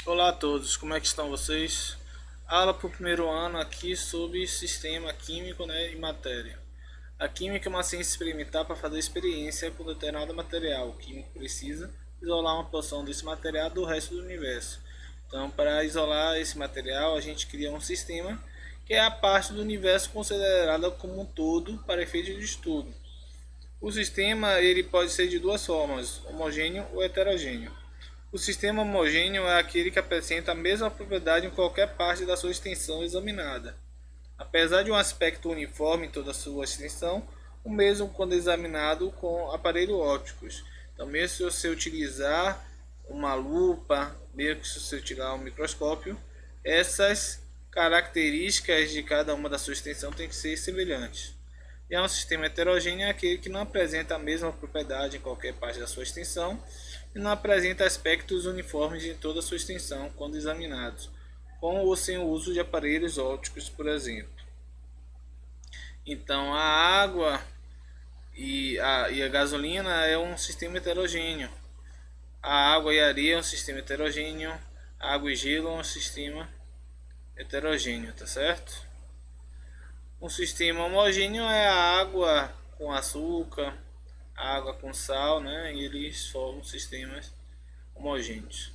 Olá a todos, como é que estão vocês? Aula para o primeiro ano aqui sobre sistema químico, e matéria. A química é uma ciência experimental para fazer experiência com determinado material. O químico precisa isolar uma porção desse material do resto do universo. Então, para isolar esse material, a gente cria um sistema que é a parte do universo considerada como um todo para efeito de estudo. O sistema ele pode ser de duas formas, homogêneo ou heterogêneo. O sistema homogêneo é aquele que apresenta a mesma propriedade em qualquer parte da sua extensão examinada. Apesar de um aspecto uniforme em toda a sua extensão, o mesmo quando examinado com aparelhos ópticos. Então, mesmo se você utilizar uma lupa, mesmo se você utilizar um microscópio, essas características de cada uma da sua extensão têm que ser semelhantes. E um sistema heterogêneo é aquele que não apresenta a mesma propriedade em qualquer parte da sua extensão e não apresenta aspectos uniformes em toda a sua extensão quando examinados, com ou sem o uso de aparelhos ópticos, por exemplo. Então, a água e a gasolina é um sistema heterogêneo. A água e a areia é um sistema heterogêneo. A água e gelo é um sistema heterogêneo, tá certo? Um sistema homogêneo é a água com açúcar, a água com sal, e eles formam sistemas homogêneos.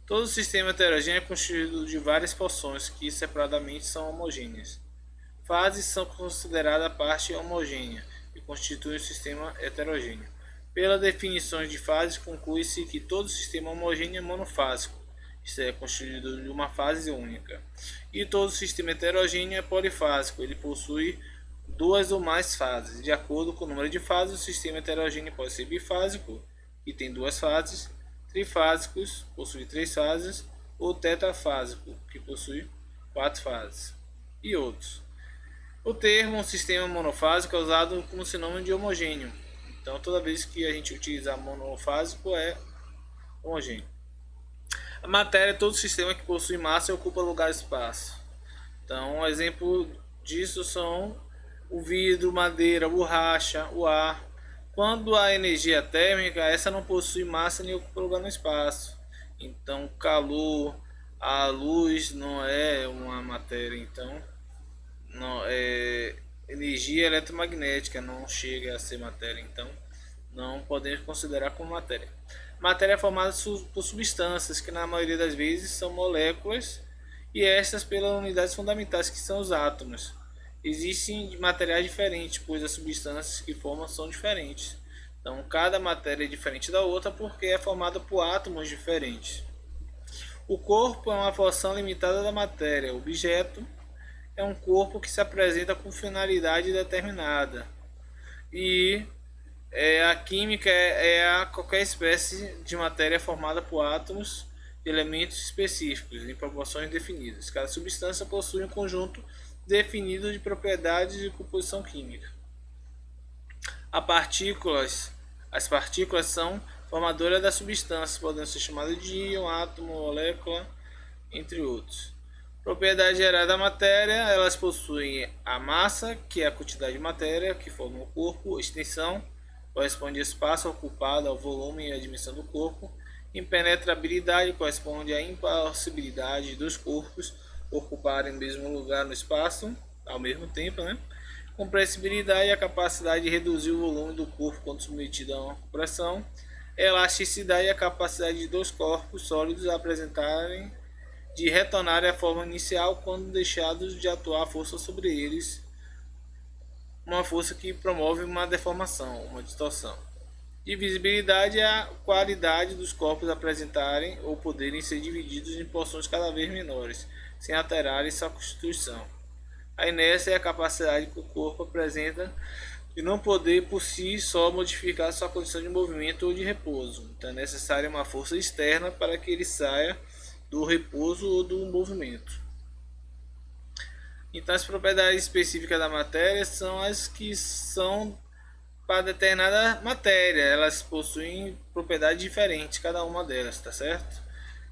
Todo sistema heterogêneo é constituído de várias porções que separadamente são homogêneas. Fases são consideradas a parte homogênea e constituem o sistema heterogêneo. Pela definição de fases, conclui-se que todo sistema homogêneo é monofásico, isto é, constituído de uma fase única. E todo sistema heterogêneo é polifásico, ele possui duas ou mais fases. De acordo com o número de fases, o sistema heterogêneo pode ser bifásico, que tem duas fases, trifásicos, possui três fases, ou tetrafásico, que possui quatro fases, e outros. O termo sistema monofásico é usado como sinônimo de homogêneo. Então, toda vez que a gente utilizar monofásico, é homogêneo. A matéria é todo sistema que possui massa e ocupa lugar e espaço. Então, um exemplo disso são o vidro, madeira, borracha, o ar. Quando a energia térmica, essa não possui massa nem ocupa lugar no espaço. Então, o calor, a luz não é uma matéria. Então, não é energia eletromagnética, não chega a ser matéria. Então, não podemos considerar como matéria. Matéria é formada por substâncias que na maioria das vezes são moléculas e estas pelas unidades fundamentais que são os átomos. Existem materiais diferentes, pois as substâncias que formam são diferentes. Então, cada matéria é diferente da outra porque é formada por átomos diferentes. O corpo é uma porção limitada da matéria. O objeto é um corpo que se apresenta com finalidade determinada. E a química é qualquer espécie de matéria formada por átomos de elementos específicos em proporções definidas. Cada substância possui um conjunto definido de propriedades de composição química. As partículas são formadoras da substância, podendo ser chamadas de íon, átomo, molécula, entre outros. Propriedade geral da matéria, elas possuem a massa, que é a quantidade de matéria que forma o corpo, extensão, corresponde ao espaço ocupado, ao volume e à dimensão do corpo. Impenetrabilidade corresponde à impossibilidade dos corpos ocuparem o mesmo lugar no espaço ao mesmo tempo. Compressibilidade é a capacidade de reduzir o volume do corpo quando submetido a uma compressão. Elasticidade é a capacidade de dois corpos sólidos apresentarem de retornarem à forma inicial quando deixados de atuar a força sobre eles, uma força que promove uma deformação, uma distorção. Divisibilidade é a qualidade dos corpos apresentarem ou poderem ser divididos em porções cada vez menores, sem alterarem sua constituição. A inércia é a capacidade que o corpo apresenta de não poder por si só modificar sua condição de movimento ou de repouso. Então é necessária uma força externa para que ele saia do repouso ou do movimento. Então as propriedades específicas da matéria são as que são para determinada matéria, elas possuem propriedades diferentes, cada uma delas, tá certo?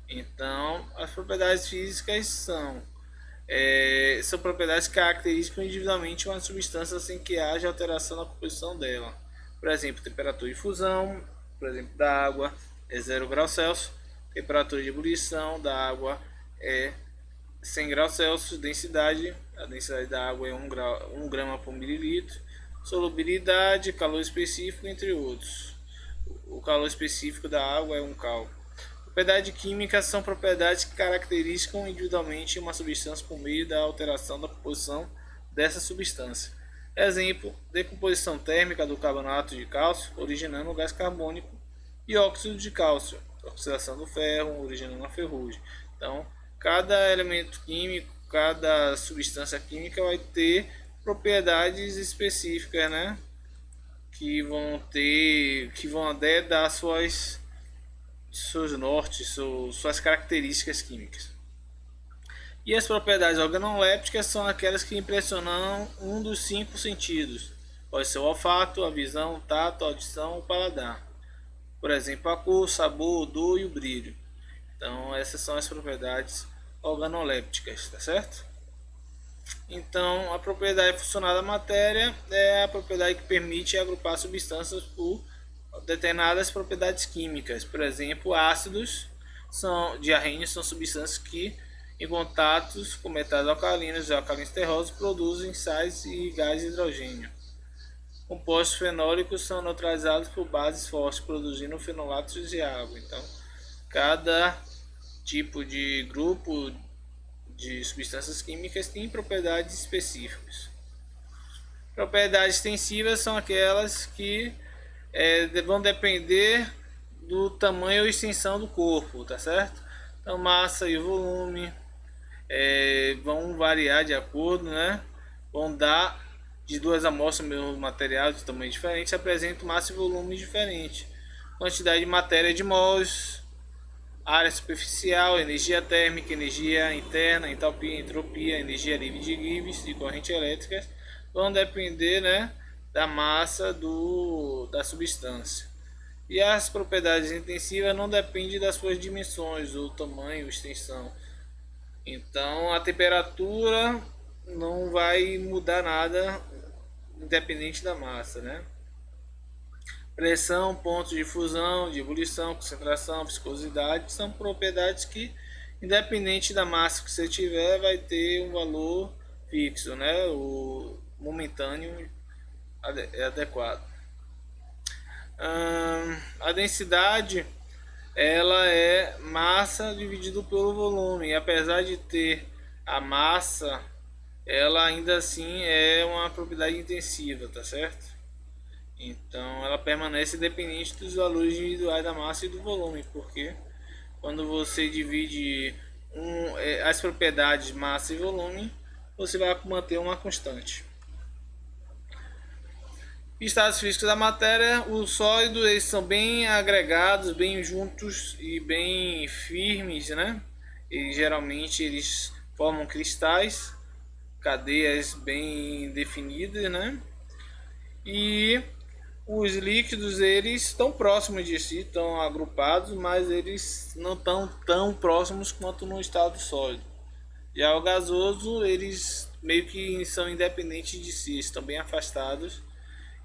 Então as propriedades físicas são propriedades que caracterizam individualmente uma substância sem que haja alteração na composição dela. Por exemplo, temperatura de fusão, por exemplo, da água é 0 graus Celsius. temperatura de ebulição da água é 100 graus Celsius, a densidade da água é 1 grama por mililitro, solubilidade, calor específico, entre outros. O calor específico da água é 1 cal. Propriedades químicas são propriedades que caracterizam individualmente uma substância por meio da alteração da composição dessa substância. Exemplo, decomposição térmica do carbonato de cálcio, originando o gás carbônico, e óxido de cálcio, oxidação do ferro, originando a ferrugem. Então, cada elemento químico, cada substância química vai ter propriedades específicas, né? Que vão até dar seus nortes, suas características químicas. E as propriedades organolépticas são aquelas que impressionam um dos 5 sentidos. Pode ser o olfato, a visão, o tato, a audição, o paladar. Por exemplo, a cor, o sabor, o odor e o brilho. Então, essas são as propriedades organolépticas, tá certo? Então, a propriedade funcional da matéria é a propriedade que permite agrupar substâncias por determinadas propriedades químicas. Por exemplo, ácidos diarrênicos são substâncias que, em contatos com metais alcalinos e alcalinos terrosos, produzem sais e gás de hidrogênio. Compostos fenólicos são neutralizados por bases fortes, produzindo fenolatos de água. Então, cada tipo de grupo de substâncias químicas tem propriedades específicas. Propriedades extensivas são aquelas que vão depender do tamanho ou extensão do corpo, tá certo? Então, massa e volume vão variar de acordo, né? Vão dar de duas amostras do mesmo material de tamanho diferente, apresentam massa e volume diferente. Quantidade de matéria de mols, área superficial, energia térmica, energia interna, entalpia, entropia, energia livre de Gibbs e corrente elétrica vão depender, né, da massa da substância. E as propriedades intensivas não dependem das suas dimensões, o tamanho, extensão. Então a temperatura não vai mudar nada independente da massa, né? Pressão, ponto de fusão, de ebulição, concentração, viscosidade são propriedades que, independente da massa que você tiver, vai ter um valor fixo, né? O momentâneo é adequado. A densidade ela é massa dividido pelo volume. E apesar de ter a massa, ela ainda assim é uma propriedade intensiva, tá certo? Então ela permanece dependente dos valores individuais da massa e do volume, porque quando você divide as propriedades massa e volume, você vai manter uma constante. Estados físicos da matéria, os sólidos eles são bem agregados, bem juntos e bem firmes, né? E geralmente eles formam cristais, cadeias bem definidas, né? E os líquidos eles estão próximos de si, estão agrupados, mas eles não estão tão próximos quanto no estado sólido. Já o gasoso eles meio que são independentes de si, estão bem afastados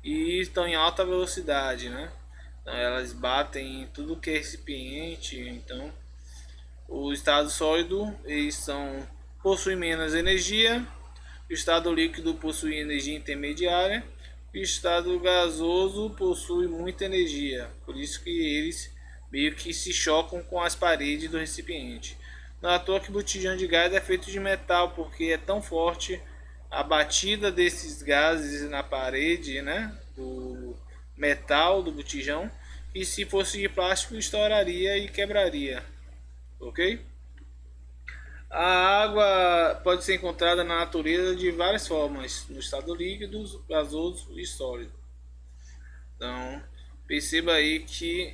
e estão em alta velocidade, né? Então, elas batem em tudo que é recipiente. Então, o estado sólido possui menos energia, o estado líquido possui energia intermediária, e o estado gasoso possui muita energia. Por isso que eles meio que se chocam com as paredes do recipiente. Não é à toa que o botijão de gás é feito de metal, porque é tão forte a batida desses gases na parede, né, do metal do botijão, e se fosse de plástico estouraria e quebraria, ok? A água pode ser encontrada na natureza de várias formas, no estado líquido, gasoso e sólido. Então perceba aí que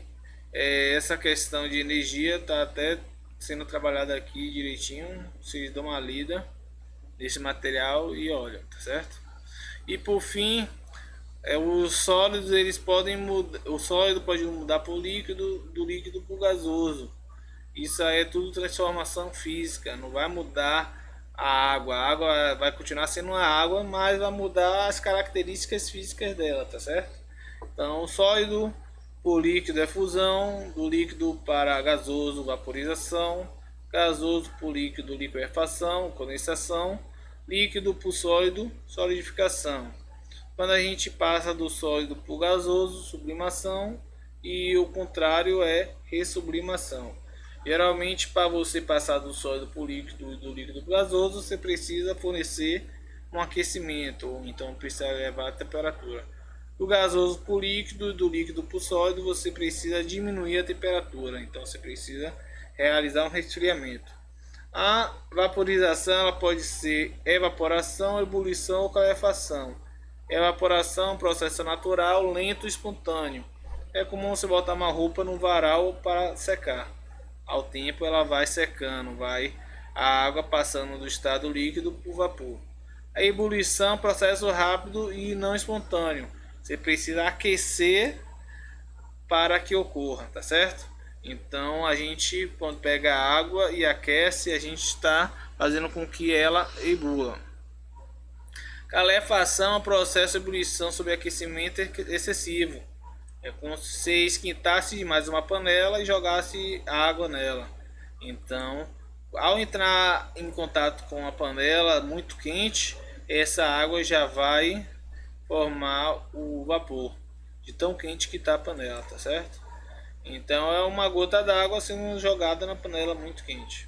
essa questão de energia está até sendo trabalhada aqui direitinho. Vocês dão uma lida desse material e olha, tá certo? E por fim, os sólidos eles podem mudar, o sólido pode mudar para o líquido, do líquido para o gasoso. Isso aí é tudo transformação física, não vai mudar a água vai continuar sendo uma água, mas vai mudar as características físicas dela, tá certo? Então o sólido O líquido é fusão, do líquido para gasoso, vaporização, gasoso por líquido, liquefação, condensação, líquido por sólido, solidificação. Quando a gente passa do sólido para o gasoso, sublimação, e o contrário é ressublimação. Geralmente, para você passar do sólido para o líquido e do líquido para o gasoso, você precisa fornecer um aquecimento, ou então precisa elevar a temperatura. Do gasoso para o líquido e do líquido para o sólido, você precisa diminuir a temperatura, então você precisa realizar um resfriamento. A vaporização ela pode ser evaporação, ebulição ou calefação. Evaporação é um processo natural, lento e espontâneo. É comum você botar uma roupa no varal para secar. Ao tempo ela vai secando, vai a água passando do estado líquido para o vapor. A ebulição é um processo rápido e não espontâneo. Você precisa aquecer para que ocorra, tá certo? Então a gente, quando pega a água e aquece, a gente está fazendo com que ela ebula. Calefação é um processo de ebulição sob aquecimento excessivo. É como se você esquentasse mais uma panela e jogasse água nela. Então, ao entrar em contato com a panela muito quente, essa água já vai formar o vapor de tão quente que está a panela, tá certo? Então é uma gota d'água sendo jogada na panela muito quente.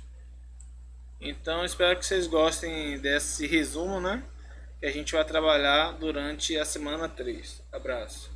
Então espero que vocês gostem desse resumo, né? Que a gente vai trabalhar durante a semana 3. Abraço.